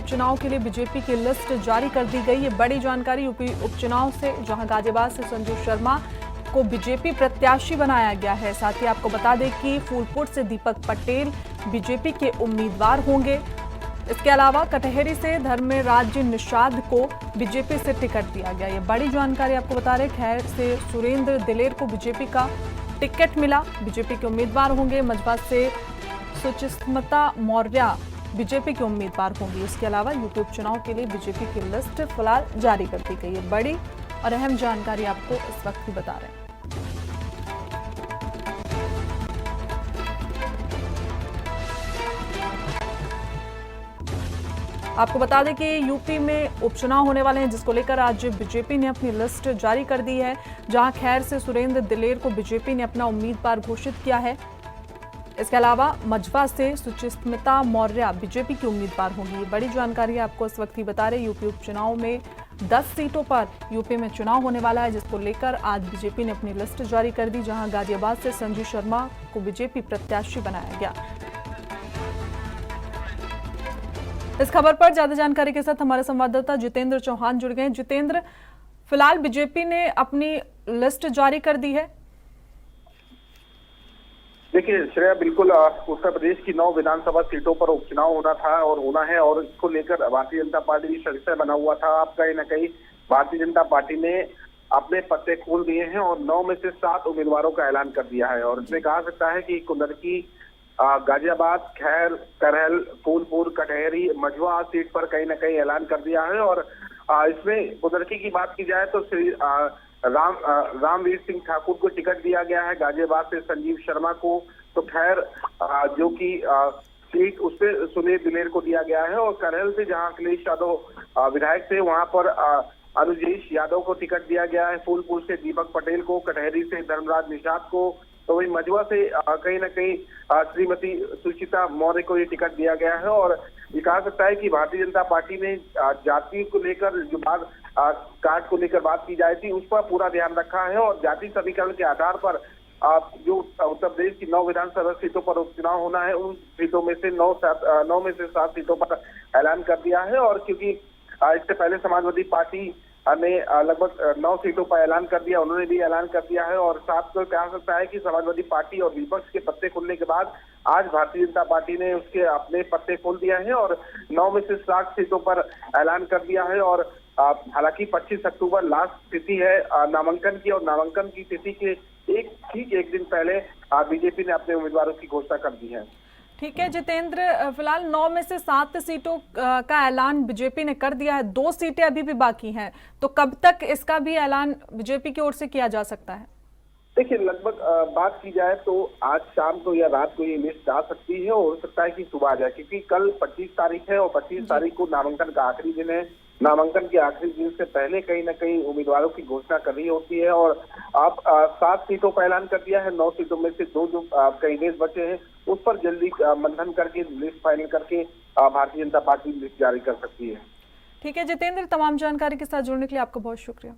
उपचुनाव के लिए बीजेपी की लिस्ट जारी कर दी गई। ये बड़ी जानकारी यूपी उपचुनाव से, जहां गाजियाबाद से संजीव शर्मा को बीजेपी प्रत्याशी बनाया गया है। साथ ही आपको बता दें कि फूलपुर से दीपक पटेल बीजेपी के उम्मीदवार होंगे। इसके अलावा कटहरी से धर्मराज निषाद को बीजेपी से टिकट दिया गया। ये बड़ी जानकारी आपको बता रहे। खैर से सुरेंद्र दिलेर को बीजेपी का टिकट मिला, बीजेपी के उम्मीदवार होंगे। मजबा से सुचिस्मिता मौर्य बीजेपी के उम्मीदवार होंगी। इसके अलावा यूपी उपचुनाव के लिए बीजेपी की लिस्ट फिलहाल जारी कर दी गई है। बड़ी और अहम जानकारी आपको इस वक्त ही बता रहे हैं। आपको बता दें कि यूपी में उपचुनाव होने वाले हैं, जिसको लेकर आज बीजेपी ने अपनी लिस्ट जारी कर दी है। जहां खैर से सुरेंद्र दिलेर को बीजेपी ने अपना उम्मीदवार घोषित किया है। इसके अलावा मजबा से सुचिस्मिता मौर्य बीजेपी की उम्मीदवार होंगी। ये बड़ी जानकारी आपको इस वक्त ही बता रहे। यूपी उपचुनाव में 10 सीटों पर यूपी में चुनाव होने वाला है, जिसको लेकर आज बीजेपी ने अपनी लिस्ट जारी कर दी। जहां गाजियाबाद से संजीव शर्मा को बीजेपी प्रत्याशी बनाया गया। इस खबर पर ज्यादा जानकारी के साथ हमारे संवाददाता जितेंद्र चौहान जुड़ गए। जितेंद्र, फिलहाल बीजेपी ने अपनी लिस्ट जारी कर दी है। देखिए श्रेया, बिल्कुल उत्तर प्रदेश की 9 विधानसभा सीटों पर उपचुनाव होना था और होना है, और इसको लेकर भारतीय जनता पार्टी भी संशय बना हुआ था। अब कहीं न कहीं भारतीय जनता पार्टी ने अपने पत्ते खोल दिए हैं और 9 में से 7 उम्मीदवारों का ऐलान कर दिया है। और इसमें कहा सकता है कि कुंदरकी, गाजियाबाद, खैर, करहल, फूलपुर, कटहरी, मझवा सीट पर कहीं न कहीं ऐलान कर दिया है। और इसमें कुंदरकी की बात की जाए तो श्री रामवीर सिंह ठाकुर को टिकट दिया गया है, गाजियाबाद से संजीव शर्मा को, तो खैर जो कि सीट उस पर सुनील दिलेर को दिया गया है। और करहल से जहां अखिलेश यादव विधायक थे, वहां पर अनुजेश यादव को टिकट दिया गया है। फूलपुर से दीपक पटेल को, कटहरी से धर्मराज निषाद को, तो वही मझवा से कहीं न कहीं श्रीमती सुचिता मौर्य को ये टिकट दिया गया है। और ये कहा सकता है कि भारतीय जनता पार्टी ने जाति को लेकर, जो बात कार्ड को लेकर बात की जाए थी, उस पर पूरा ध्यान रखा है। और जाति समीकरण के आधार पर जो उत्तर प्रदेश की 9 विधानसभा सीटों पर उपचुनाव होना है, उन सीटों में से 9 में से 7 सीटों पर ऐलान कर दिया है। और क्योंकि इससे पहले समाजवादी पार्टी ने लगभग 9 सीटों पर ऐलान कर दिया, उन्होंने भी ऐलान कर दिया है। और साथ को कहा सकता है कि समाजवादी पार्टी और विपक्ष के पत्ते खुलने के बाद आज भारतीय जनता पार्टी ने उसके अपने पत्ते खोल दिया है और 9 में से 7 सीटों पर ऐलान कर दिया है। और हालांकि 25 अक्टूबर लास्ट तिथि है नामांकन की, और नामांकन की तिथि के ठीक एक दिन पहले बीजेपी ने अपने उम्मीदवारों की घोषणा कर दी है। ठीक है जितेंद्र, फिलहाल 9 में से 7 सीटों का ऐलान बीजेपी ने कर दिया है, 2 सीटें अभी भी बाकी हैं, तो कब तक इसका भी ऐलान बीजेपी की ओर से किया जा सकता है? देखिए, लगभग बात की जाए तो आज शाम को या रात को ये लिस्ट आ सकती है, और हो सकता है कि सुबह आ जाए, क्योंकि कल 25 तारीख है और 25 तारीख को नामांकन का आखिरी दिन है। नामांकन के आखिरी दिन से पहले कहीं न कहीं उम्मीदवारों की घोषणा करनी होती है। और अब 7 सीटों पर ऐलान कर दिया है, 9 सीटों में से 2 जो कैंडिडेट बचे हैं उस पर जल्दी मंथन करके लिस्ट फाइनल करके भारतीय जनता पार्टी लिस्ट जारी कर सकती है। ठीक है जितेंद्र, तमाम जानकारी के साथ जुड़ने के लिए आपका बहुत शुक्रिया।